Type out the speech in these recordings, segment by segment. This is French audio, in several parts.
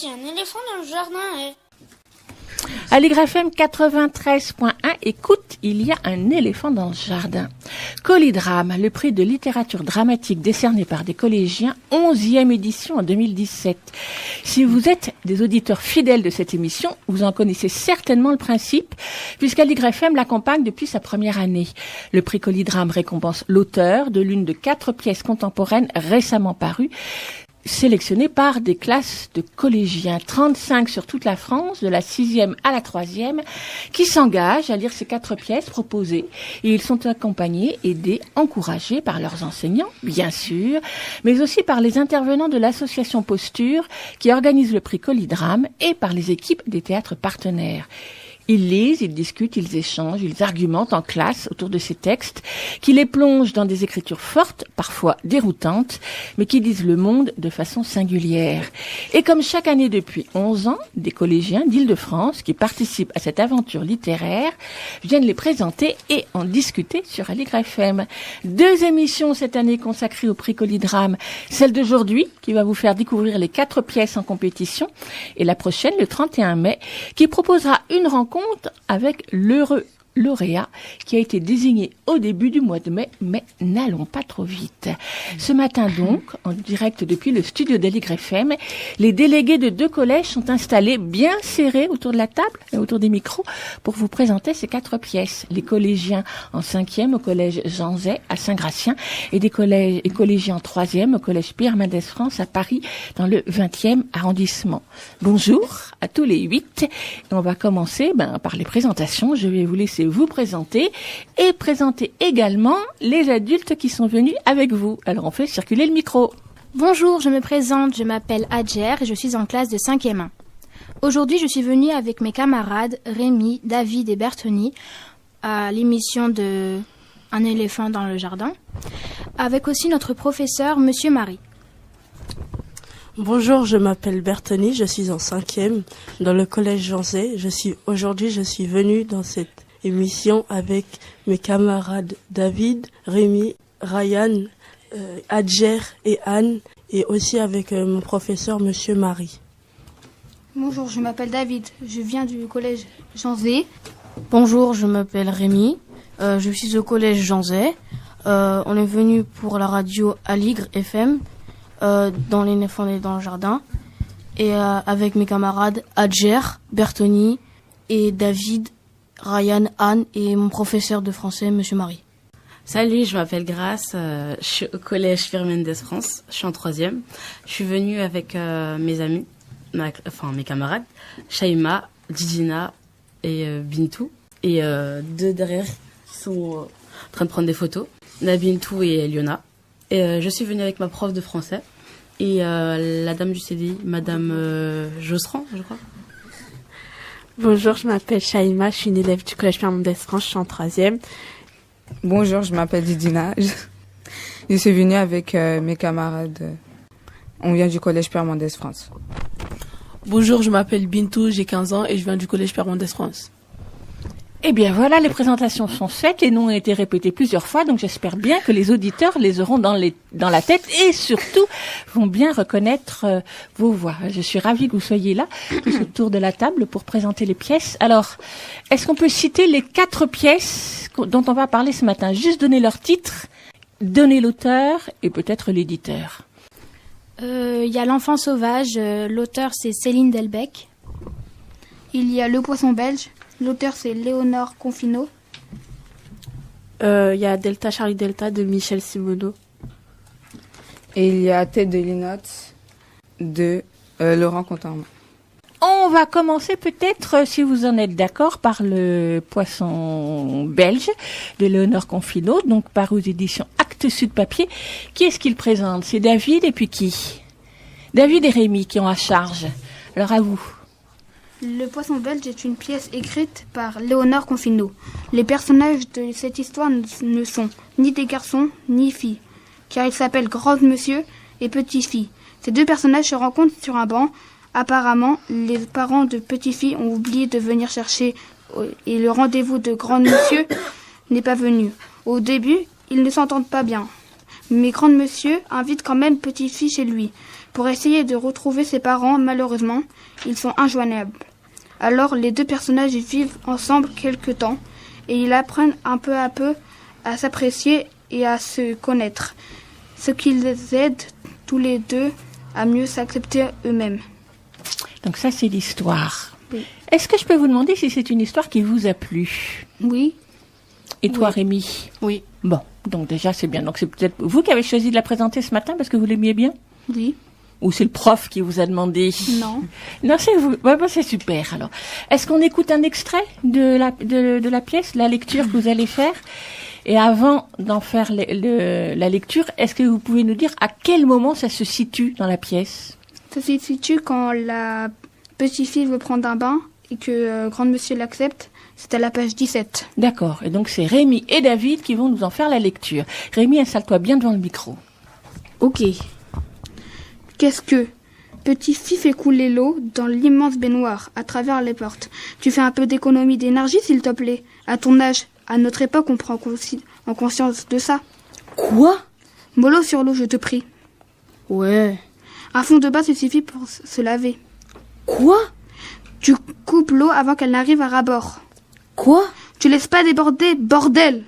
il y a un éléphant dans le jardin. Aligre FM 93.1, écoute, il y a un éléphant dans le jardin. Colidrame, le prix de littérature dramatique décerné par des collégiens, 11e édition en 2017. Si vous êtes des auditeurs fidèles de cette émission, vous en connaissez certainement le principe, puisqu'Aligre FM l'accompagne depuis sa première année. Le prix Colidrame récompense l'auteur de l'une de 4 pièces contemporaines récemment parues, sélectionnés par des classes de collégiens, 35 sur toute la France, de la 6e à la 3e, qui s'engagent à lire ces 4 pièces proposées. Et ils sont accompagnés, aidés, encouragés par leurs enseignants, bien sûr, mais aussi par les intervenants de l'association Posture, qui organise le prix Colidrame, et par les équipes des théâtres partenaires. Ils lisent, ils discutent, ils échangent, ils argumentent en classe autour de ces textes qui les plongent dans des écritures fortes, parfois déroutantes, mais qui disent le monde de façon singulière. Et comme chaque année depuis 11 ans, des collégiens d'Île-de-France qui participent à cette aventure littéraire viennent les présenter et en discuter sur Aligre FM. 2 émissions cette année consacrées au prix Colidrame. Celle d'aujourd'hui qui va vous faire découvrir les 4 pièces en compétition et la prochaine, le 31 mai, qui proposera une rencontre avec l'heureux lauréat qui a été désigné au début du mois de mai, mais n'allons pas trop vite. Ce matin donc, en direct depuis le studio d'Aligre FM, les délégués de 2 collèges sont installés bien serrés autour de la table et autour des micros pour vous présenter ces 4 pièces. Les collégiens en 5e au collège Jean Zay à Saint-Gratien et des collégiens en 3e au collège Pierre Mendès France à Paris dans le 20e arrondissement. Bonjour à tous les 8. On va commencer par les présentations. Je vais vous laisser vous présenter et présenter également les adultes qui sont venus avec vous. Alors on fait circuler le micro. Bonjour, je me présente, je m'appelle Adjer et je suis en classe de 5e 1. Aujourd'hui, je suis venue avec mes camarades Rémi, David et Bertoni à l'émission de Un éléphant dans le jardin, avec aussi notre professeur, Monsieur Marie. Bonjour, je m'appelle Bertoni, je suis en 5e dans le collège Jean Zay. Aujourd'hui, je suis venue dans cette émission avec mes camarades David, Rémi, Ryan, Adjer et Anne, et aussi avec mon professeur Monsieur Marie. Bonjour, je m'appelle David, je viens du collège Jean Zay. Bonjour, je m'appelle Rémi, je suis au collège Jean Zay. On est venu pour la radio Aligre FM dans l'éléphant dans le jardin, et avec mes camarades Adjer, Bertoni et David, Ryan, Anne et mon professeur de français, Monsieur Marie. Salut, je m'appelle Grace, je suis au collège Pierre Mendès France, je suis en 3e. Je suis venue avec mes amis, mes camarades, Shaima, Didina et Bintou. Et 2 derrière qui sont en train de prendre des photos, Bintou et Eliona. Et je suis venue avec ma prof de français et la dame du CDI, Madame Josserand, je crois. Bonjour, je m'appelle Shaima, je suis une élève du collège Pierre Mendès France, je suis en 3e. Bonjour, je m'appelle Didina. Je suis venue avec mes camarades. On vient du collège Pierre Mendès France. Bonjour, je m'appelle Bintou, j'ai 15 ans et je viens du collège Pierre Mendès France. Eh bien voilà, les présentations sont faites, les noms ont été répétés plusieurs fois, donc j'espère bien que les auditeurs les auront dans la tête et surtout vont bien reconnaître vos voix. Je suis ravie que vous soyez là, tous autour de la table pour présenter les pièces. Alors, est-ce qu'on peut citer les 4 pièces dont on va parler ce matin? Juste donner leur titre, donner l'auteur et peut-être l'éditeur. Il y a L'enfant sauvage, l'auteur c'est Céline Delbecq. Il y a Le poisson belge, l'auteur c'est Léonore Confino. Il y a Delta Charlie Delta de Michel Simoneau. Et il y a Tête de linotte de Laurent Contarmin. On va commencer peut-être, si vous en êtes d'accord, par Le poisson belge de Léonore Confino, donc par aux éditions Actes Sud Papier. Qui est-ce qu'il présente? C'est David et puis qui? David et Rémi qui ont à charge. Alors à vous. Le poisson belge est une pièce écrite par Léonore Confino. Les personnages de cette histoire ne sont ni des garçons ni filles, car ils s'appellent Grand Monsieur et Petite Fille. Ces 2 personnages se rencontrent sur un banc. Apparemment, les parents de Petite Fille ont oublié de venir chercher et le rendez-vous de Grand Monsieur n'est pas venu. Au début, ils ne s'entendent pas bien. Mais Grand Monsieur invite quand même Petite Fille chez lui. Pour essayer de retrouver ses parents, malheureusement, ils sont injoignables. Alors les deux personnages vivent ensemble quelque temps et ils apprennent un peu à peu à s'apprécier et à se connaître, ce qui les aide tous les deux à mieux s'accepter eux-mêmes. Donc ça, c'est l'histoire. Oui. Est-ce que je peux vous demander si c'est une histoire qui vous a plu? Oui. Et toi, Oui. Rémi? Oui. Bon, donc déjà, c'est bien. Donc c'est peut-être vous qui avez choisi de la présenter ce matin parce que vous l'aimiez bien? Oui. Ou c'est le prof qui vous a demandé? Non. Non, c'est vous. Ouais, bah, c'est super, alors. Est-ce qu'on écoute un extrait de la pièce, la lecture que vous allez faire? Et avant d'en faire la lecture, est-ce que vous pouvez nous dire à quel moment ça se situe dans la pièce? Ça se situe quand la petite fille veut prendre un bain et que grand monsieur l'accepte. C'est à la page 17. D'accord. Et donc, c'est Rémi et David qui vont nous en faire la lecture. Rémi, installe-toi bien devant le micro. Ok. Qu'est-ce que Petit fille fait couler l'eau dans l'immense baignoire, à travers les portes. Tu fais un peu d'économie d'énergie, s'il te plaît. À ton âge, à notre époque, on prend en conscience de ça. Quoi? Mollo sur l'eau, je te prie. Ouais. Un fond de bain, il suffit pour se laver. Quoi? Tu coupes l'eau avant qu'elle n'arrive à ras-bord. Quoi? Tu laisses pas déborder, bordel!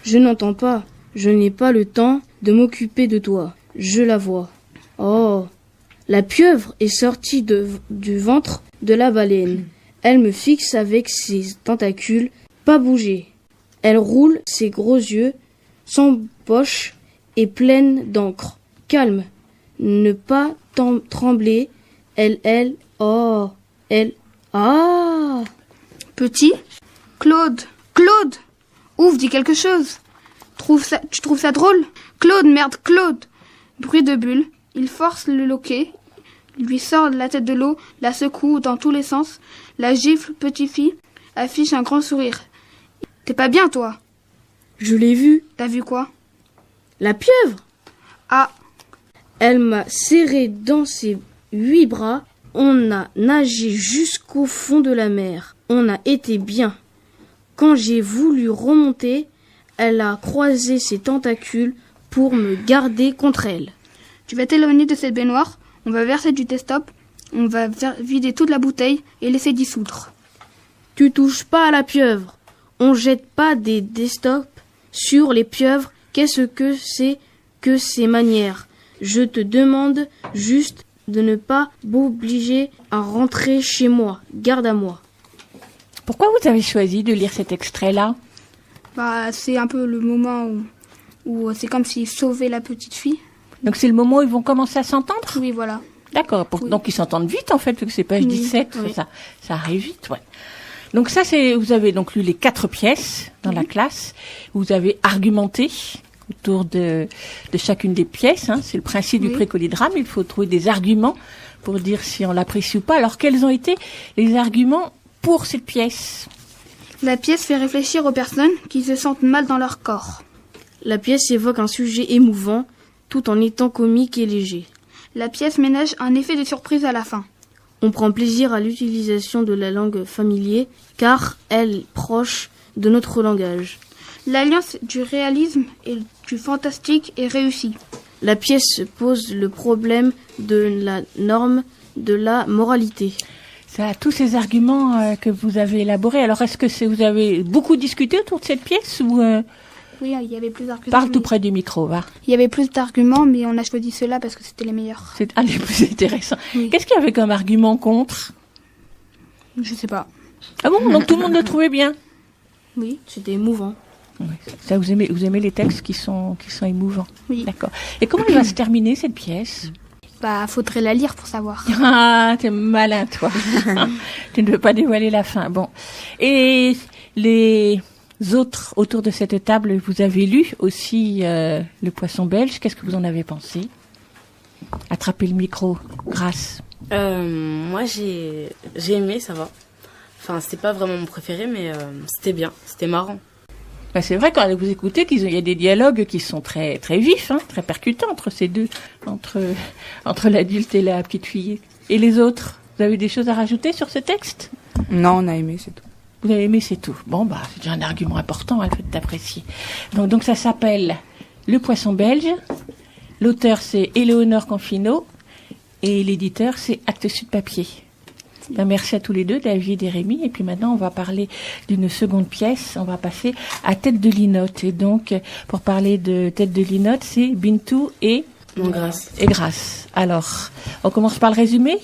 Je n'entends pas. Je n'ai pas le temps de m'occuper de toi. Je la vois. Oh, la pieuvre est sortie du ventre de la baleine. Elle me fixe avec ses tentacules. Pas bouger. Elle roule ses gros yeux, sans poche et pleine d'encre. Calme. Ne pas trembler. Elle, oh, elle, ah! Petit? Claude! Ouf, dis quelque chose! Tu trouves ça drôle? Claude, merde, Claude! Bruit de bulle. Il force le loquet, lui sort la tête de l'eau, la secoue dans tous les sens, la gifle, petite fille, affiche un grand sourire. T'es pas bien, toi? Je l'ai vue. T'as vu quoi? La pieuvre! Ah! Elle m'a serré dans ses 8 bras. On a nagé jusqu'au fond de la mer. On a été bien. Quand j'ai voulu remonter, elle a croisé ses tentacules pour me garder contre elle. Tu vas t'éloigner de cette baignoire, on va verser du Testop, on va vider toute la bouteille et laisser dissoudre. Tu touches pas à la pieuvre. On jette pas des Testop sur les pieuvres. Qu'est-ce que c'est que ces manières? Je te demande juste de ne pas m'obliger à rentrer chez moi. Garde à moi. Pourquoi vous avez choisi de lire cet extrait-là? Bah, c'est un peu le moment où c'est comme s'il sauvait la petite fille. Donc c'est le moment où ils vont commencer à s'entendre? Oui, voilà. D'accord. Oui. Donc ils s'entendent vite en fait, vu que c'est page Oui, 17. oui. Ça arrive vite, ouais. Donc ça, vous avez donc lu les 4 pièces dans la classe. Vous avez argumenté autour de chacune des pièces. Hein. C'est le principe du précolidrame. Il faut trouver des arguments pour dire si on l'apprécie ou pas. Alors quels ont été les arguments pour cette pièce? La pièce fait réfléchir aux personnes qui se sentent mal dans leur corps. La pièce évoque un sujet émouvant, tout en étant comique et léger. La pièce ménage un effet de surprise à la fin. On prend plaisir à l'utilisation de la langue familière, car elle est proche de notre langage. L'alliance du réalisme et du fantastique est réussie. La pièce pose le problème de la norme, de la moralité. Ça, tous ces arguments que vous avez élaborés. Alors, est-ce que vous avez beaucoup discuté autour de cette pièce ou Oui, il y avait plus d'arguments. Parle tout près du micro, va. Il y avait plus d'arguments, mais on a choisi ceux-là parce que c'était les meilleurs. C'est un des plus intéressants. Oui. Qu'est-ce qu'il y avait comme argument contre? Je sais pas. Ah bon? Donc tout le monde le trouvait bien? Oui. C'était émouvant. Oui. Ça, vous aimez les textes qui sont émouvants? Oui. D'accord. Et comment elle va se terminer, cette pièce? Bah, faudrait la lire pour savoir. Ah, t'es malin, toi. Tu ne veux pas dévoiler la fin. Bon. Et les autres autour de cette table, vous avez lu aussi Le Poisson belge. Qu'est-ce que vous en avez pensé? Attrapez le micro, Grâce. Moi, j'ai aimé, ça va. Enfin, c'était pas vraiment mon préféré, mais c'était bien, c'était marrant. Ben, c'est vrai, quand vous écoutez, il y a des dialogues qui sont très, très vifs, hein, très percutants entre ces deux, entre l'adulte et la petite fille. Et les autres, vous avez des choses à rajouter sur ce texte? Non, on a aimé, c'est tout. Vous avez aimé, c'est tout. Bon, bah, c'est déjà un argument important, le fait d'apprécier. Donc ça s'appelle Le Poisson belge. L'auteur, c'est Éléonore Confino. Et l'éditeur, c'est Actes Sud Papier. Ben, merci à tous les deux, David et Rémi. Et puis maintenant, on va parler d'une seconde pièce. On va passer à Tête de Linotte. Et donc, pour parler de Tête de Linotte, c'est Bintou et Grace. Alors, on commence par le résumé.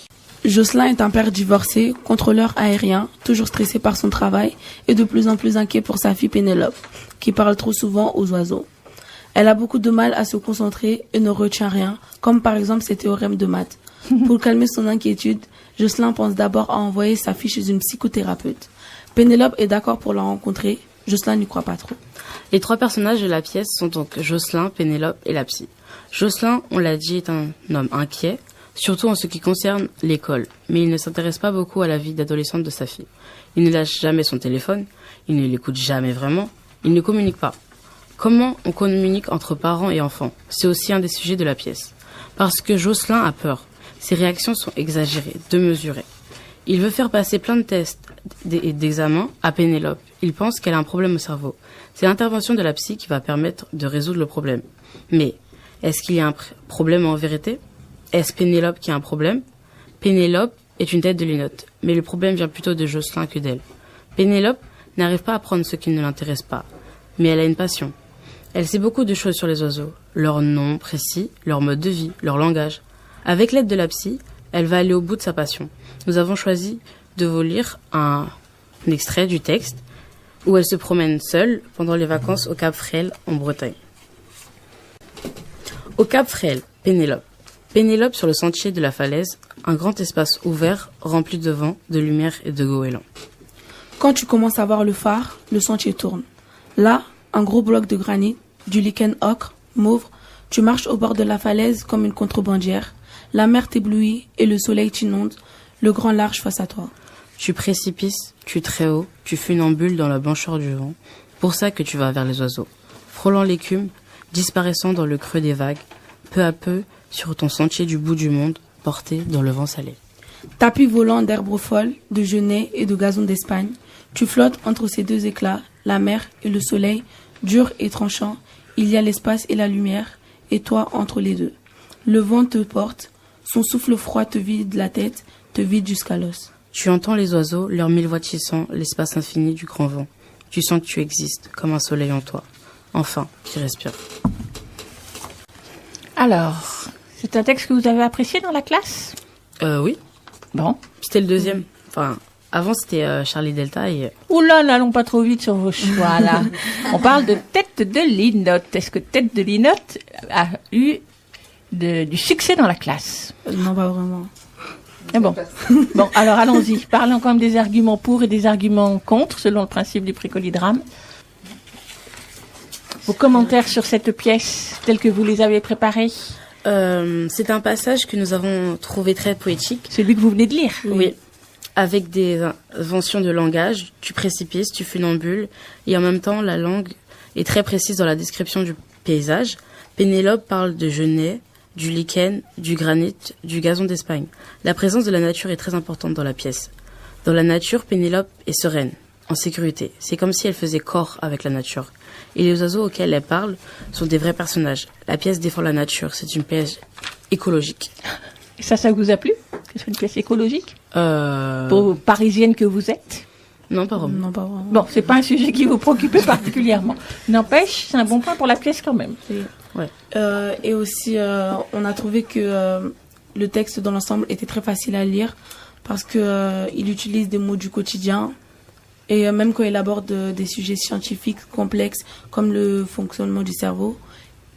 Jocelyn est un père divorcé, contrôleur aérien, toujours stressé par son travail et de plus en plus inquiet pour sa fille Pénélope, qui parle trop souvent aux oiseaux. Elle a beaucoup de mal à se concentrer et ne retient rien, comme par exemple ses théorèmes de maths. Pour calmer son inquiétude, Jocelyn pense d'abord à envoyer sa fille chez une psychothérapeute. Pénélope est d'accord pour la rencontrer, Jocelyn n'y croit pas trop. Les 3 personnages de la pièce sont donc Jocelyn, Pénélope et la psy. Jocelyn, on l'a dit, est un homme inquiet, surtout en ce qui concerne l'école, mais il ne s'intéresse pas beaucoup à la vie d'adolescente de sa fille. Il ne lâche jamais son téléphone, il ne l'écoute jamais vraiment, il ne communique pas. Comment on communique entre parents et enfants? C'est aussi un des sujets de la pièce. Parce que Jocelyn a peur. Ses réactions sont exagérées, démesurées. Il veut faire passer plein de tests et d'examens à Pénélope. Il pense qu'elle a un problème au cerveau. C'est l'intervention de la psy qui va permettre de résoudre le problème. Mais, est-ce qu'il y a un problème en vérité? Est-ce Pénélope qui a un problème? Pénélope est une tête de linotte, mais le problème vient plutôt de Jocelyn que d'elle. Pénélope n'arrive pas à prendre ce qui ne l'intéresse pas, mais elle a une passion. Elle sait beaucoup de choses sur les oiseaux, leur nom précis, leur mode de vie, leur langage. Avec l'aide de la psy, elle va aller au bout de sa passion. Nous avons choisi de vous lire un extrait du texte où elle se promène seule pendant les vacances au Cap Fréhel en Bretagne. Au Cap Fréhel, Pénélope. Pénélope sur le sentier de la falaise, un grand espace ouvert rempli de vent, de lumière et de goélands. Quand tu commences à voir le phare, le sentier tourne. Là, un gros bloc de granit, du lichen ocre, mauve, tu marches au bord de la falaise comme une contrebandière. La mer t'éblouit et le soleil t'inonde, le grand large face à toi. Tu précipices, tu très haut, tu funambules dans la blancheur du vent. Pour ça que tu vas vers les oiseaux. Frôlant l'écume, disparaissant dans le creux des vagues, peu à peu, sur ton sentier du bout du monde, porté dans le vent salé. Tapis volant d'herbes folles, de genêts et de gazon d'Espagne, tu flottes entre ces deux éclats, la mer et le soleil, dur et tranchant, il y a l'espace et la lumière, et toi entre les deux. Le vent te porte, son souffle froid te vide la tête, te vide jusqu'à l'os. Tu entends les oiseaux, leurs 1000 voix tissant l'espace infini du grand vent. Tu sens que tu existes, comme un soleil en toi. Enfin, qui respire. Alors, c'est un texte que vous avez apprécié dans la classe? Oui. Bon. C'était le deuxième. Enfin, avant c'était Charlie Delta et... Oula, n'allons pas trop vite sur vos choix, là. On parle de Tête de Linotte. Est-ce que Tête de Linotte a eu du succès dans la classe? Non, pas vraiment. Ah bon. Bon, alors allons-y. Parlons quand même des arguments pour et des arguments contre, selon le principe du précolidrame. Vos commentaires sur cette pièce, telle que vous les avez préparées? C'est un passage que nous avons trouvé très poétique. Celui que vous venez de lire? Oui. Avec des inventions de langage, tu précipices, tu funambules, et en même temps, la langue est très précise dans la description du paysage. Pénélope parle de genêt, du lichen, du granit, du gazon d'Espagne. La présence de la nature est très importante dans la pièce. Dans la nature, Pénélope est sereine, en sécurité. C'est comme si elle faisait corps avec la nature. Et les oiseaux auxquels elle parle sont des vrais personnages. La pièce défend la nature, c'est une pièce écologique. Et ça vous a plu? Que ce soit une pièce écologique? Pour parisienne que vous êtes? Non, pas vraiment. Non, pas vraiment. Bon, c'est pas un sujet qui vous préoccupe particulièrement. N'empêche, c'est un bon point pour la pièce quand même. Ouais. Et aussi, on a trouvé que le texte dans l'ensemble était très facile à lire parce que il utilise des mots du quotidien et même quand il aborde des sujets scientifiques complexes comme le fonctionnement du cerveau,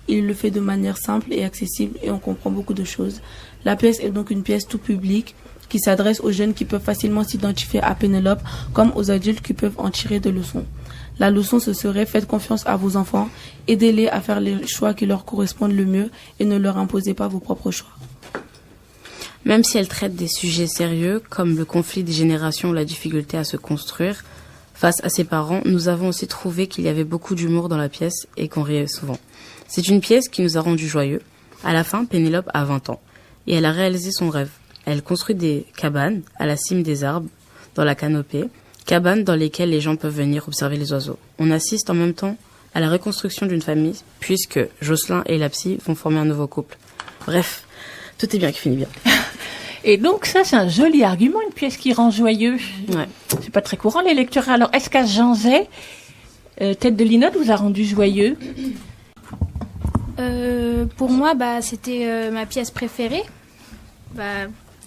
il le fait de manière simple et accessible et on comprend beaucoup de choses. La pièce est donc une pièce tout public qui s'adresse aux jeunes qui peuvent facilement s'identifier à Pénélope comme aux adultes qui peuvent en tirer des leçons. La leçon, ce serait faites confiance à vos enfants, aidez-les à faire les choix qui leur correspondent le mieux et ne leur imposez pas vos propres choix. Même si elle traite des sujets sérieux comme le conflit des générations ou la difficulté à se construire face à ses parents, nous avons aussi trouvé qu'il y avait beaucoup d'humour dans la pièce et qu'on riait souvent. C'est une pièce qui nous a rendus joyeux. À la fin, Pénélope a 20 ans et elle a réalisé son rêve. Elle construit des cabanes à la cime des arbres, dans la canopée, cabanes dans lesquelles les gens peuvent venir observer les oiseaux. On assiste en même temps à la reconstruction d'une famille, puisque Jocelyn et la psy vont former un nouveau couple. Bref, Tout est bien qui finit bien. Et donc ça, c'est un joli argument, une pièce qui rend joyeux. Ouais. C'est pas très courant, les lectures. Alors, est-ce qu'à Janzay, Tête de Linotte vous a rendu joyeux? Pour moi, c'était ma pièce préférée.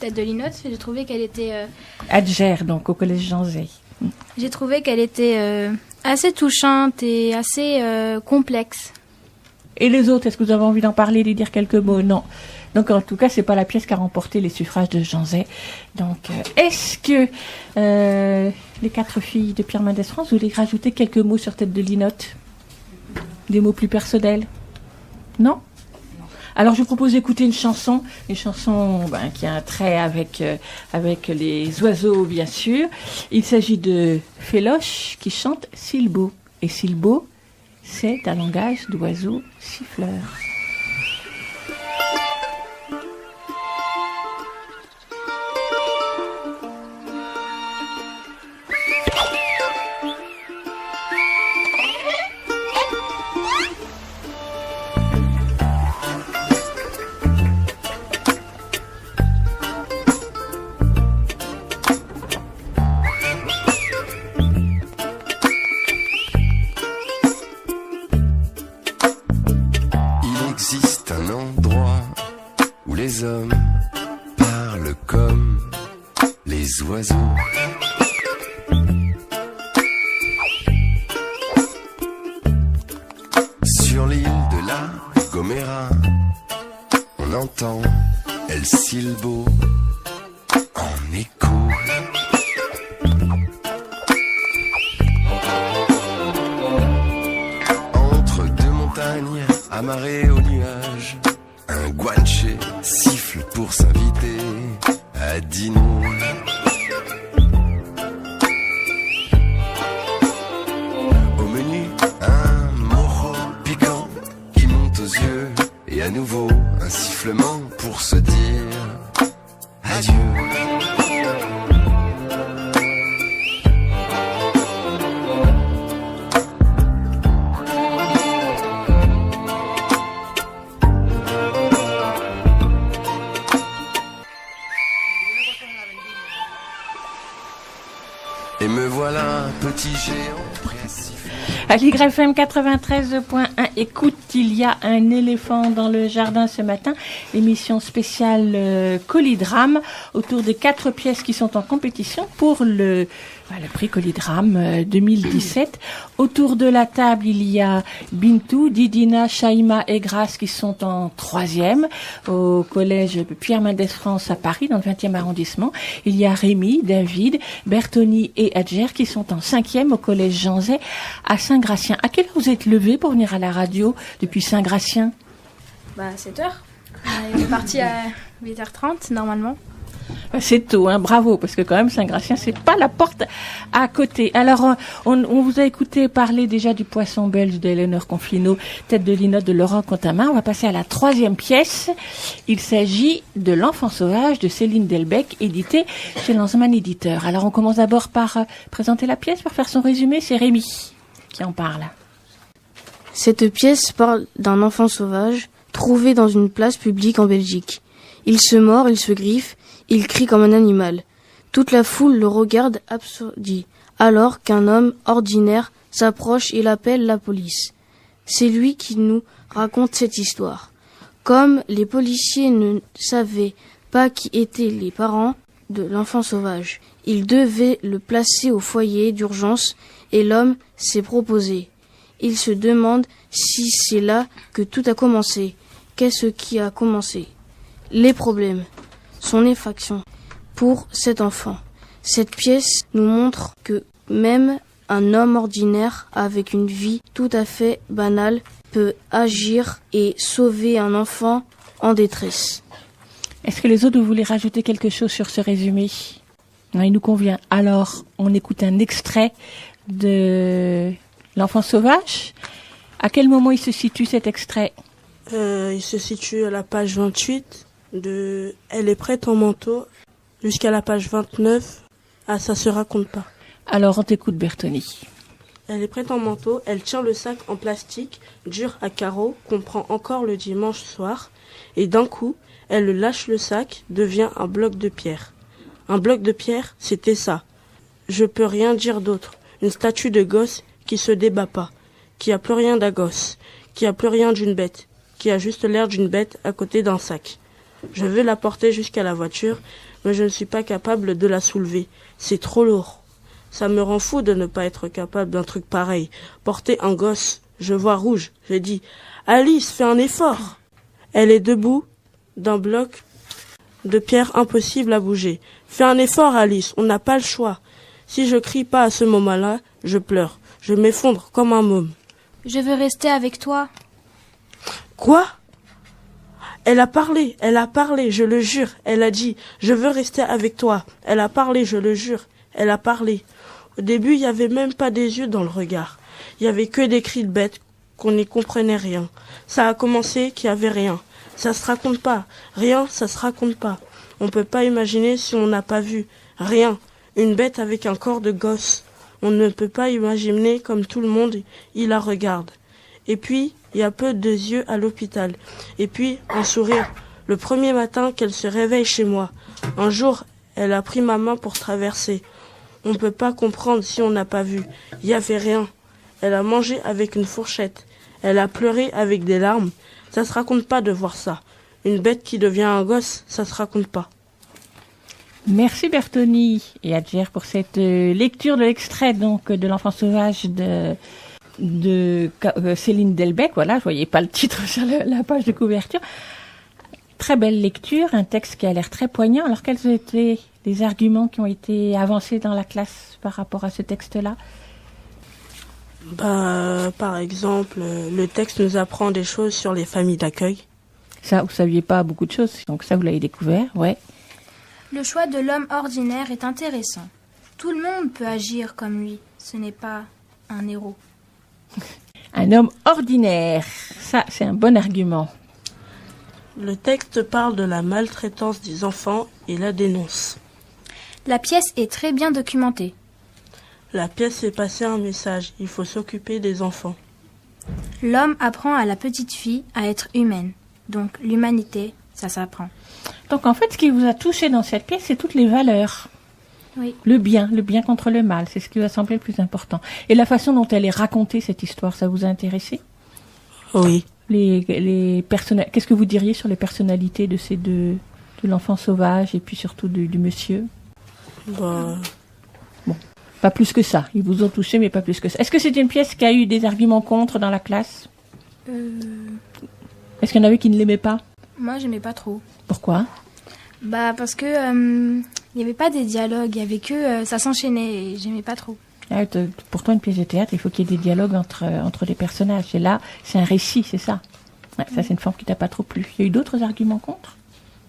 Tête de Linotte, j'ai trouvé qu'elle était... Adger, donc, au collège Janzay. J'ai trouvé qu'elle était assez touchante et assez complexe. Et les autres, est-ce que vous avez envie d'en parler, de dire quelques mots? Non. Donc, en tout cas, c'est pas la pièce qui a remporté les suffrages de Janzay. Donc, est-ce que les 4 filles de Pierre Mendès France, vous voulez rajouter quelques mots sur Tête de Linotte? Des mots plus personnels? Non? Alors, je vous propose d'écouter une chanson qui a un trait avec les oiseaux, bien sûr. Il s'agit de Féloche qui chante Silbo. Et Silbo, c'est un langage d'oiseaux siffleurs. Les hommes parlent comme les oiseaux. Sur l'île de la Gomera, on entend El Silbo en écho. Entre deux montagnes amarrées aux nuages, un guanché siffle pour s'inviter à dîner. Au menu, un moro piquant qui monte aux yeux. Et à nouveau, un sifflement pour se dire adieu. Et me voilà, petit géant, prêt à siffler. À l'YFM 93.1, écoute, il y a un éléphant dans le jardin ce matin. Émission spéciale Colidrame, autour des 4 pièces qui sont en compétition pour le prix Colidrame 2017. Autour de la table, il y a Bintou, Didina, Shaima et Grace qui sont en 3e au collège Pierre Mendès France à Paris, dans le 20e arrondissement. Il y a Rémi, David, Bertoni et Adjer qui sont en 5e au collège Janzay à Saint-Gratien. À quelle heure vous êtes levés pour venir à la radio depuis Saint-Gratien? 7h. On est parti à 8h30 normalement. C'est tôt, hein, bravo, parce que quand même Saint-Gratien, c'est pas la porte à côté. Alors, on vous a écouté parler déjà du Poisson belge d'Eleonore Confino, Tête de Linotte de Laurent Contamin. On va passer à la 3e pièce. Il s'agit de L'Enfant sauvage de Céline Delbecq, édité chez Lanzmann Éditeur. Alors, on commence d'abord par présenter la pièce, par faire son résumé. C'est Rémi qui en parle. Cette pièce parle d'un enfant sauvage trouvé dans une place publique en Belgique. Il se mord, il se griffe, il crie comme un animal. Toute la foule le regarde abasourdi, alors qu'un homme ordinaire s'approche et l'appelle la police. C'est lui qui nous raconte cette histoire. Comme les policiers ne savaient pas qui étaient les parents de l'enfant sauvage, ils devaient le placer au foyer d'urgence et l'homme s'est proposé. Il se demande si c'est là que tout a commencé. Qu'est-ce qui a commencé? Les problèmes, son effraction pour cet enfant. Cette pièce nous montre que même un homme ordinaire avec une vie tout à fait banale peut agir et sauver un enfant en détresse. Est-ce que les autres, vous voulez rajouter quelque chose sur ce résumé? Non, il nous convient. Alors, on écoute un extrait de L'Enfant sauvage. À quel moment il se situe cet extrait? Il se situe à la page 28 de Elle est prête en manteau jusqu'à la page 29 à Ça se raconte pas. Alors on t'écoute, Bertoni. Elle est prête en manteau, elle tient le sac en plastique dur à carreaux qu'on prend encore le dimanche soir et d'un coup Elle lâche le sac, devient un bloc de pierre. Un bloc de pierre, c'était ça. Je peux rien dire d'autre. Une statue de gosse qui se débat pas, qui a plus rien d'un gosse, qui a plus rien d'une bête, qui a juste l'air d'une bête à côté d'un sac. Je veux la porter jusqu'à la voiture, mais je ne suis pas capable de la soulever. C'est trop lourd. Ça me rend fou de ne pas être capable d'un truc pareil. Porter un gosse, je vois rouge. Je dis, Alice, fais un effort. Elle est debout d'un bloc de pierre impossible à bouger. Fais un effort, Alice, on n'a pas le choix. Si je crie pas à ce moment-là, je pleure. Je m'effondre comme un môme. Je veux rester avec toi. Quoi? Elle a parlé, je le jure. Elle a dit, je veux rester avec toi. Elle a parlé, je le jure. Elle a parlé. Au début, il n'y avait même pas des yeux dans le regard. Il y avait que des cris de bêtes qu'on n'y comprenait rien. Ça a commencé qu'il n'y avait rien. Ça se raconte pas. Rien, ça se raconte pas. On peut pas imaginer si on n'a pas vu. Rien. Une bête avec un corps de gosse. On ne peut pas imaginer comme tout le monde, il la regarde. Et puis, il y a peu de yeux à l'hôpital. Et puis, un sourire. Le premier matin qu'elle se réveille chez moi. Un jour, elle a pris ma main pour traverser. On ne peut pas comprendre si on n'a pas vu. Il n'y avait rien. Elle a mangé avec une fourchette. Elle a pleuré avec des larmes. Ça se raconte pas de voir ça. Une bête qui devient un gosse, ça se raconte pas. Merci Bertoni et Adjer pour cette lecture de l'extrait donc de l'enfant sauvage de Céline Delbecq. Voilà, je voyais pas le titre sur la page de couverture. Très belle lecture, un texte qui a l'air très poignant. Alors quels étaient les arguments qui ont été avancés dans la classe par rapport à ce texte-là? Par exemple, le texte nous apprend des choses sur les familles d'accueil. Ça, vous saviez pas beaucoup de choses, donc ça vous l'avez découvert, ouais. Le choix de l'homme ordinaire est intéressant. Tout le monde peut agir comme lui. Ce n'est pas un héros. Un homme ordinaire, ça c'est un bon argument. Le texte parle de la maltraitance des enfants et la dénonce. La pièce est très bien documentée. La pièce fait passer un message, il faut s'occuper des enfants. L'homme apprend à la petite fille à être humaine. Donc l'humanité, ça s'apprend. Donc en fait, ce qui vous a touché dans cette pièce, c'est toutes les valeurs. Oui. Le bien contre le mal, c'est ce qui vous a semblé le plus important. Et la façon dont elle est racontée, cette histoire, ça vous a intéressé? Oui. Qu'est-ce que vous diriez sur les personnalités de ces deux, de l'enfant sauvage et puis surtout du monsieur? Bon, pas plus que ça. Ils vous ont touché, mais pas plus que ça. Est-ce que c'est une pièce qui a eu des arguments contre dans la classe? Est-ce qu'il y en avait qui ne l'aimaient pas? Moi, j'aimais pas trop. Pourquoi? Parce que il n'y avait pas des dialogues, il y avait que ça s'enchaînait et j'aimais pas trop. Pour toi, une pièce de théâtre, il faut qu'il y ait des dialogues entre les personnages. Et là, c'est un récit, c'est ça. Ouais, ça, c'est une forme qui t'a pas trop plu. Il y a eu d'autres arguments contre?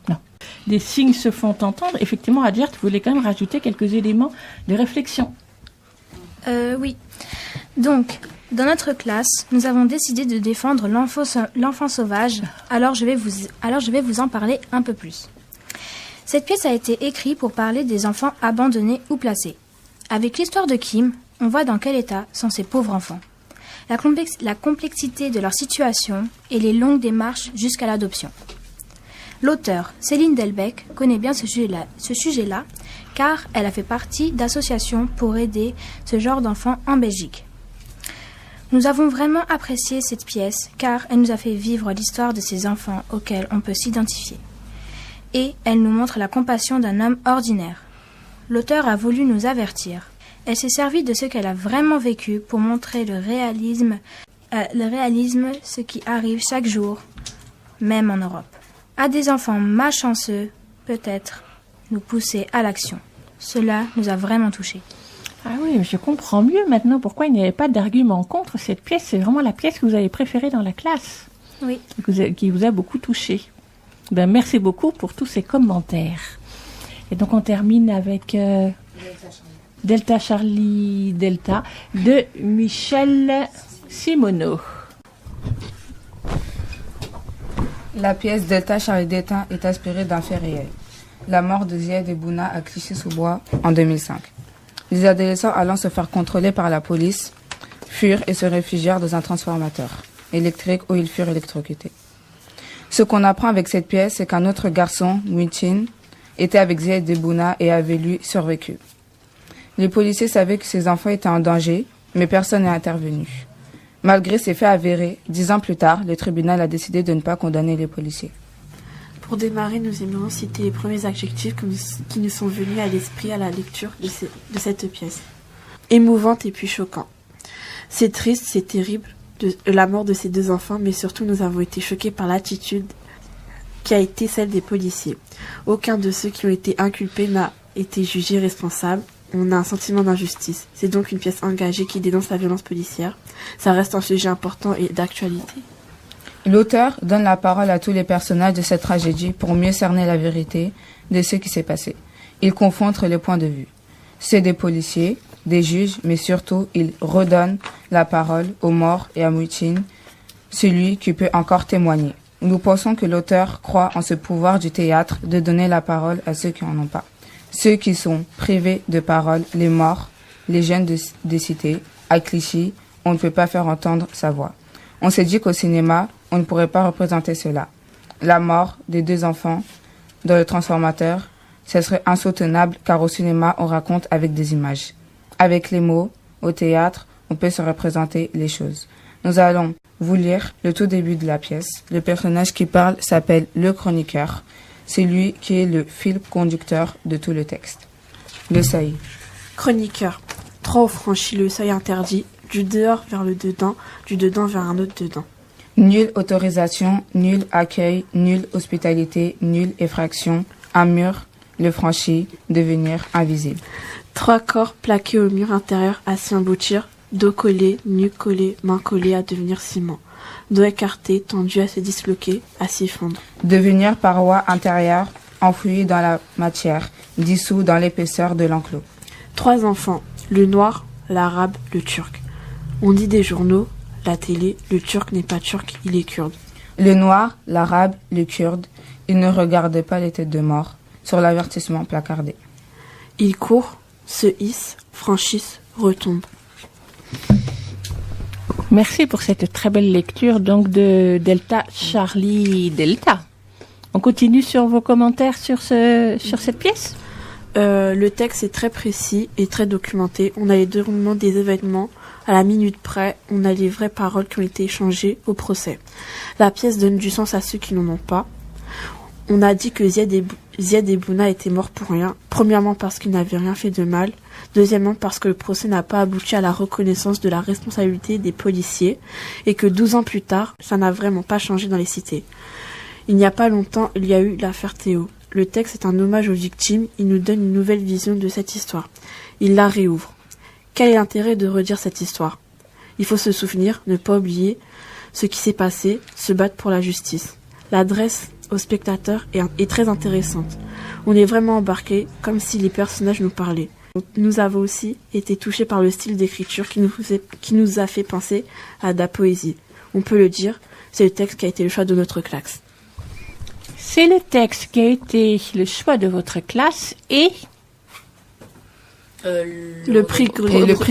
Non. Des signes se font entendre. Effectivement, Adjer, tu voulais quand même rajouter quelques éléments de réflexion. Oui. Donc, dans notre classe, nous avons décidé de défendre l'enfant sauvage. Alors je vais vous en parler un peu plus. Cette pièce a été écrite pour parler des enfants abandonnés ou placés. Avec l'histoire de Kim, on voit dans quel état sont ces pauvres enfants. La complexité de leur situation et les longues démarches jusqu'à l'adoption. L'auteure, Céline Delbecq, connaît bien ce sujet-là, car elle a fait partie d'associations pour aider ce genre d'enfants en Belgique. Nous avons vraiment apprécié cette pièce, car elle nous a fait vivre l'histoire de ces enfants auxquels on peut s'identifier. Et elle nous montre la compassion d'un homme ordinaire. L'auteur a voulu nous avertir. Elle s'est servie de ce qu'elle a vraiment vécu pour montrer le réalisme, ce qui arrive chaque jour, même en Europe. À des enfants malchanceux, peut-être, nous pousser à l'action. Cela nous a vraiment touchés. Ah oui, je comprends mieux maintenant pourquoi il n'y avait pas d'argument contre cette pièce. C'est vraiment la pièce que vous avez préférée dans la classe. Oui. Qui vous a beaucoup touché. Merci beaucoup pour tous ces commentaires. Et donc on termine avec Delta Charlie Delta de Michel Simoneau. La pièce Delta Charlie Delta est inspirée d'un fait réel. La mort de Zied et Bouna à Clichy-sous-Bois en 2005. Les adolescents allant se faire contrôler par la police furent et se réfugièrent dans un transformateur électrique où ils furent électrocutés. Ce qu'on apprend avec cette pièce, c'est qu'un autre garçon, Mouitine, était avec Zied Debouna et avait lui survécu. Les policiers savaient que ses enfants étaient en danger, mais personne n'est intervenu. Malgré ces faits avérés, 10 ans plus tard, le tribunal a décidé de ne pas condamner les policiers. Pour démarrer, nous aimerions citer les premiers adjectifs qui nous sont venus à l'esprit à la lecture de cette pièce. Émouvante et puis choquant. C'est triste, c'est terrible, la mort de ces 2 enfants, mais surtout nous avons été choqués par l'attitude qui a été celle des policiers. Aucun de ceux qui ont été inculpés n'a été jugé responsable. On a un sentiment d'injustice. C'est donc une pièce engagée qui dénonce la violence policière. Ça reste un sujet important et d'actualité. L'auteur donne la parole à tous les personnages de cette tragédie pour mieux cerner la vérité de ce qui s'est passé. Il confronte les points de vue. C'est des policiers, des juges, mais surtout, il redonne la parole aux morts et à Mouitine, celui qui peut encore témoigner. Nous pensons que l'auteur croit en ce pouvoir du théâtre de donner la parole à ceux qui n'en ont pas. Ceux qui sont privés de parole, les morts, les jeunes des cités, à Clichy, on ne peut pas faire entendre sa voix. On s'est dit qu'au cinéma, on ne pourrait pas représenter cela. La mort des 2 enfants dans le transformateur, ce serait insoutenable car au cinéma, on raconte avec des images. Avec les mots, au théâtre, on peut se représenter les choses. Nous allons vous lire le tout début de la pièce. Le personnage qui parle s'appelle le chroniqueur. C'est lui qui est le fil conducteur de tout le texte. Le seuil. Chroniqueur. 3 ont franchi le seuil interdit, du dehors vers le dedans, du dedans vers un autre dedans. Nulle autorisation, nul accueil, nulle hospitalité, nulle effraction. Un mur, le franchi, devenir invisible. 3 corps plaqués au mur intérieur, assis en bouture, dos collé, nuque collée, main collée à devenir ciment. Dos écarté, tendu à se disloquer, à s'y fondre. Devenir paroi intérieure, enfouie dans la matière, dissous dans l'épaisseur de l'enclos. 3 enfants, le noir, l'arabe, le turc. On dit des journaux, la télé, le turc n'est pas turc, il est kurde. Le noir, l'arabe, le kurde, ils ne regardaient pas les têtes de mort sur l'avertissement placardé. Ils courent, se hissent, franchissent, retombent. Merci pour cette très belle lecture donc de Delta Charlie Delta. On continue sur vos commentaires sur cette pièce. Le texte est très précis et très documenté. On a les déroulements des événements à la minute près. On a les vraies paroles qui ont été échangées au procès. La pièce donne du sens à ceux qui n'en ont pas. On a dit que Zied Debouna était mort pour rien. Premièrement parce qu'il n'avait rien fait de mal. Deuxièmement parce que le procès n'a pas abouti à la reconnaissance de la responsabilité des policiers et que 12 ans plus tard, ça n'a vraiment pas changé dans les cités. Il n'y a pas longtemps, il y a eu l'affaire Théo. Le texte est un hommage aux victimes, il nous donne une nouvelle vision de cette histoire. Il la réouvre. Quel est l'intérêt de redire cette histoire ? Il faut se souvenir, ne pas oublier ce qui s'est passé, se battre pour la justice. L'adresse aux spectateurs est très intéressante. On est vraiment embarqué, comme si les personnages nous parlaient. Nous avons aussi été touchés par le style d'écriture qui nous a fait penser à de la poésie. On peut le dire, c'est le texte qui a été le choix de notre classe. C'est le texte qui a été le choix de votre classe et le prix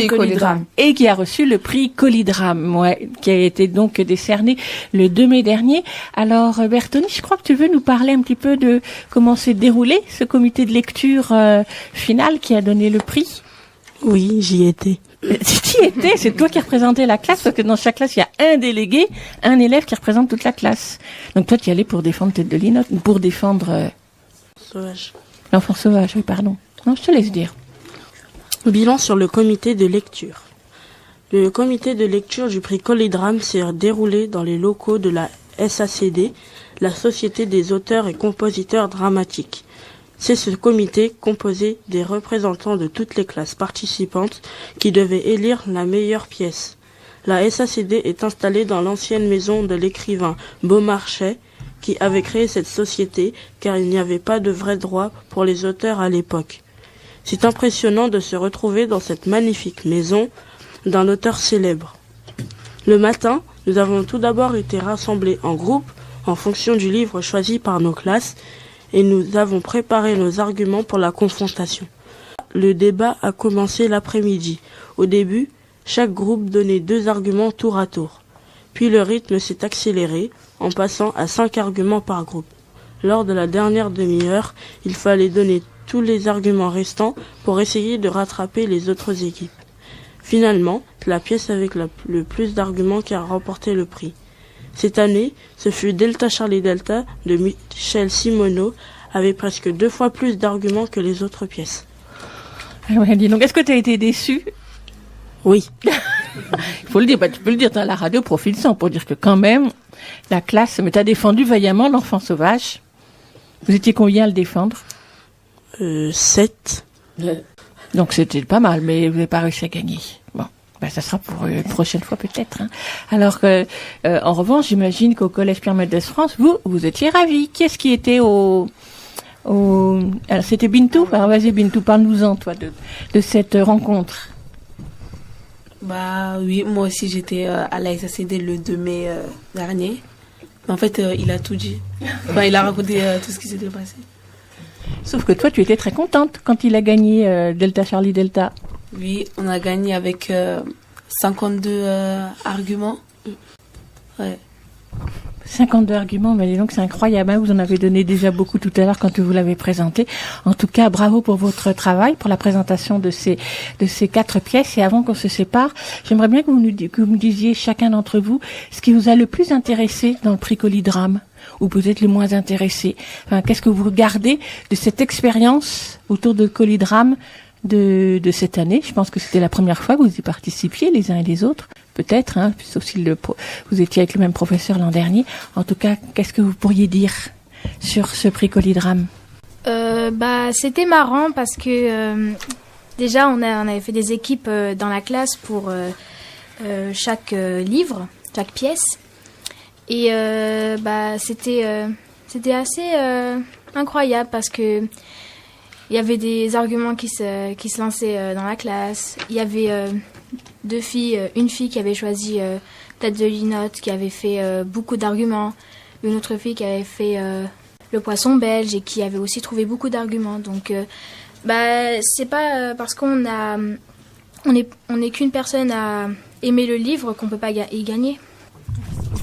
Colidrame. Et qui a reçu le prix Colidrame, qui a été donc décerné le 2 mai dernier. Alors Bertoni, je crois que tu veux nous parler un petit peu de comment s'est déroulé ce comité de lecture final qui a donné le prix. Oui, j'y étais. Tu y étais, c'est toi qui représentais la classe, parce que dans chaque classe, il y a un délégué, un élève qui représente toute la classe. Donc toi, tu y allais pour défendre Tête de Linotte, pour défendre... Sauvage. L'enfant sauvage, oui, pardon. Non, je te laisse dire. Bilan sur le comité de lecture. Le comité de lecture du prix Colidrame s'est déroulé dans les locaux de la SACD, la Société des auteurs et compositeurs dramatiques. C'est ce comité composé des représentants de toutes les classes participantes qui devaient élire la meilleure pièce. La SACD est installée dans l'ancienne maison de l'écrivain Beaumarchais qui avait créé cette société car il n'y avait pas de vrai droit pour les auteurs à l'époque. C'est impressionnant de se retrouver dans cette magnifique maison d'un auteur célèbre. Le matin, nous avons tout d'abord été rassemblés en groupe en fonction du livre choisi par nos classes et nous avons préparé nos arguments pour la confrontation. Le débat a commencé l'après-midi. Au début, chaque groupe donnait 2 arguments tour à tour. Puis le rythme s'est accéléré. en passant à 5 arguments par groupe. Lors de la dernière demi-heure, il fallait donner tous les arguments restants pour essayer de rattraper les autres équipes. Finalement, c'est la pièce avec le plus d'arguments qui a remporté le prix. Cette année, ce fut Delta Charlie Delta de Michel Simoneau, avec presque 2 fois plus d'arguments que les autres pièces. Ouais, dis donc, est-ce que tu as été déçu? Oui. Il faut le dire, tu peux le dire dans la radio, profite-en pour dire que quand même, la classe, mais t'as défendu vaillamment l'enfant sauvage. Vous étiez combien à le défendre? 7. Donc c'était pas mal, mais vous n'avez pas réussi à gagner. Bon, ça sera pour une prochaine fois peut-être. Hein. Alors que, en revanche, j'imagine qu'au Collège Pierre Mendès France, vous étiez ravis. Qui est-ce qui était alors c'était Bintou. Alors vas-y Bintou, parle-nous-en toi de cette rencontre. Bah oui, moi aussi j'étais à la SACD le 2 mai dernier. Mais en fait, il a tout dit. Enfin, il a raconté tout ce qui s'était passé. Sauf que toi, tu étais très contente quand il a gagné Delta Charlie Delta. Oui, on a gagné avec 52 arguments. Ouais. 52 arguments, mais donc c'est incroyable, hein, vous en avez donné déjà beaucoup tout à l'heure quand vous l'avez présenté. En tout cas, bravo pour votre travail, pour la présentation de ces 4 pièces. Et avant qu'on se sépare, j'aimerais bien que vous me disiez chacun d'entre vous ce qui vous a le plus intéressé dans le prix Colidrame, ou peut-être le moins intéressé. Enfin, qu'est-ce que vous regardez de cette expérience autour de Colidrame de cette année? Je pense que c'était la première fois que vous y participiez les uns et les autres. Peut-être, hein, sauf si vous étiez avec le même professeur l'an dernier. En tout cas, qu'est-ce que vous pourriez dire sur ce prix Colidrame? C'était marrant parce que déjà on avait fait des équipes dans la classe pour chaque livre, chaque pièce, et c'était assez incroyable parce que il y avait des arguments qui se lançaient dans la classe. Il y avait 2 filles, une fille qui avait choisi Tête de Linotte, qui avait fait beaucoup d'arguments, une autre fille qui avait fait Le Poisson Belge et qui avait aussi trouvé beaucoup d'arguments. Donc, c'est pas parce qu'on est qu'une personne à aimer le livre qu'on peut pas y gagner.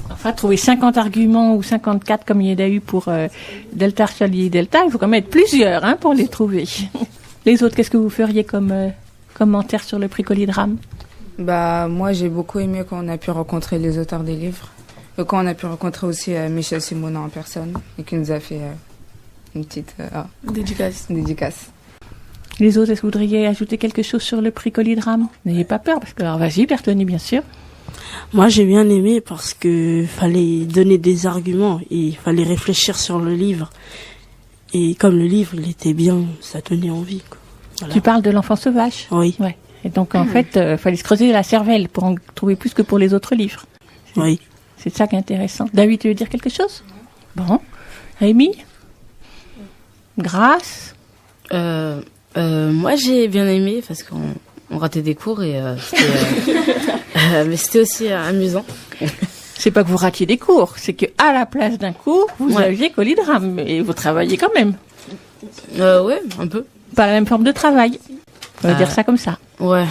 Enfin, trouver 50 arguments ou 54 comme il y en a eu pour Delta Charlie Delta, il faut quand même être plusieurs pour les trouver. Les autres, qu'est-ce que vous feriez comme commentaire sur le prix Colidrame? Moi, j'ai beaucoup aimé quand on a pu rencontrer les auteurs des livres. Et quand on a pu rencontrer aussi Michel Simoneau en personne et qui nous a fait une petite dédicace. Les autres, est-ce que vous voudriez ajouter quelque chose sur le prix Colidrame? N'ayez pas peur, parce que, alors vas-y, Bertoni, bien sûr. Moi, j'ai bien aimé parce que fallait donner des arguments et il fallait réfléchir sur le livre. Et comme le livre, il était bien, ça donnait envie, quoi. Voilà. Tu parles de l'enfant sauvage? Oui. Ouais. Et donc, en fait, fallait se creuser la cervelle pour en trouver plus que pour les autres livres. Oui. C'est ça qui est intéressant. David, tu veux dire quelque chose? Bon. Rémi? Grâce? Moi, j'ai bien aimé parce qu'on ratait des cours et mais c'était aussi amusant. C'est pas que vous ratiez des cours, c'est que à la place d'un cours, vous aviez Colidrame et vous travailliez quand même. Ouais, un peu. Pas la même forme de travail. On va dire ça comme ça. Ouais.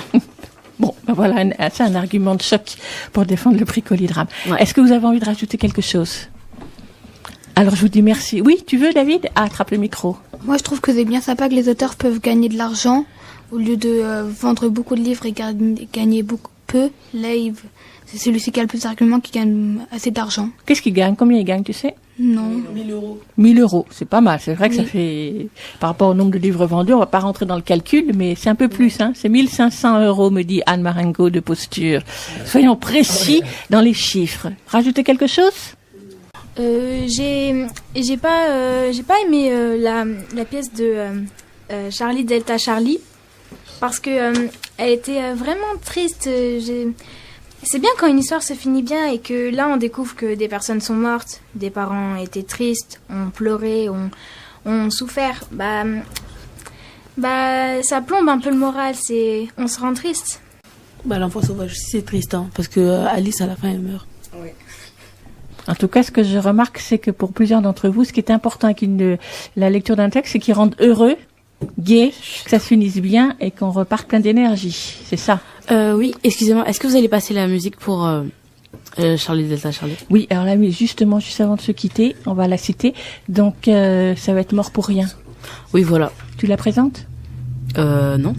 Bon, voilà, c'est un argument de choc pour défendre le prix Colidrame. Ouais. Est-ce que vous avez envie de rajouter quelque chose? Alors, je vous dis merci. Oui, tu veux, David? Attrape le micro. Moi, je trouve que c'est bien sympa que les auteurs peuvent gagner de l'argent au lieu de vendre beaucoup de livres et gagner beaucoup peu. Là, c'est celui-ci qui a le plus d'arguments qui gagne assez d'argent. Qu'est-ce qu'il gagne? Combien il gagne, tu sais? Non. 1000 euros. 1000 euros, c'est pas mal. C'est vrai que ça fait, par rapport au nombre de livres vendus, on va pas rentrer dans le calcul, mais c'est un peu plus, C'est 1500 euros, me dit Anne Marengo de Posture. Soyons précis dans les chiffres. Rajoutez quelque chose? J'ai pas aimé la pièce de Charlie Delta Charlie parce que elle était vraiment triste. C'est bien quand une histoire se finit bien et que là on découvre que des personnes sont mortes, des parents étaient tristes, ont pleuré, ont souffert. Ça plombe un peu le moral, on se rend triste. L'enfant sauvage aussi c'est triste parce que Alice à la fin elle meurt. Oui. En tout cas, ce que je remarque, c'est que pour plusieurs d'entre vous, ce qui est important avec la lecture d'un texte, c'est qu'il rende heureux, gai, que ça se finisse bien et qu'on reparte plein d'énergie. C'est ça. Oui, excusez-moi, est-ce que vous allez passer la musique pour Charlie Delta Charlie. Oui, alors là, oui, justement, juste avant de se quitter, on va la citer. Donc, ça va être Mort pour rien. Oui, voilà. Tu la présentes? Non. Donc,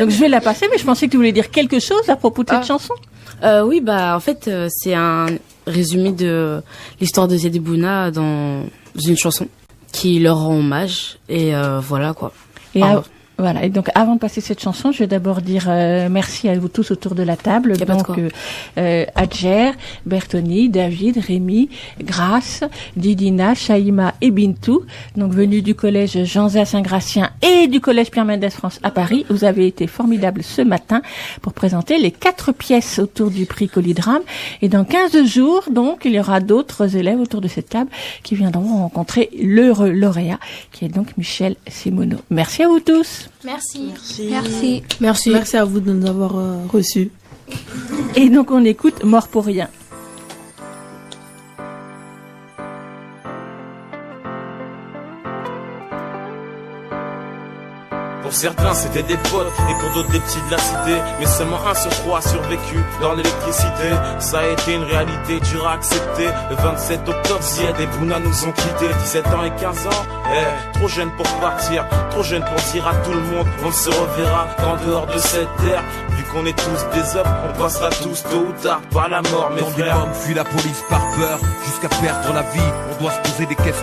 je vais la passer, mais je pensais que tu voulais dire quelque chose à propos de cette chanson. Oui, bah, en fait, c'est un résumé de l'histoire de Ziad Bouna dans une chanson qui leur rend hommage. Et voilà, quoi. Et voilà. Et donc, avant de passer cette chanson, je vais d'abord dire merci à vous tous autour de la table. Donc, Adjer, Bertoni, David, Rémi, Grace, Didina, Shaïma et Bintou. Donc, venus du collège Jean-Zé à Saint-Gratien et du collège Pierre Mendès France à Paris. Vous avez été formidables ce matin pour présenter les 4 pièces autour du prix Colidrame. Et dans 15 jours, donc, il y aura d'autres élèves autour de cette table qui viendront rencontrer le lauréat, qui est donc Michel Simoneau. Merci à vous tous. Merci. Merci à vous de nous avoir reçus. Et donc on écoute Mort pour rien. Pour certains c'était des potes et pour d'autres des petits de la cité. Mais seulement un sur 3 a survécu dans l'électricité. Ça a été une réalité dure à accepter. Le 27 octobre, Ziad et Bouna nous ont quittés. 17 ans et 15 ans, trop jeune pour partir, trop jeune pour dire à tout le monde on se reverra en dehors de cette terre. Vu qu'on est tous des hommes, on passera tous tôt ou tard par la mort, mes frères. Fuit la police par peur, jusqu'à perdre la vie. On doit se poser des questions.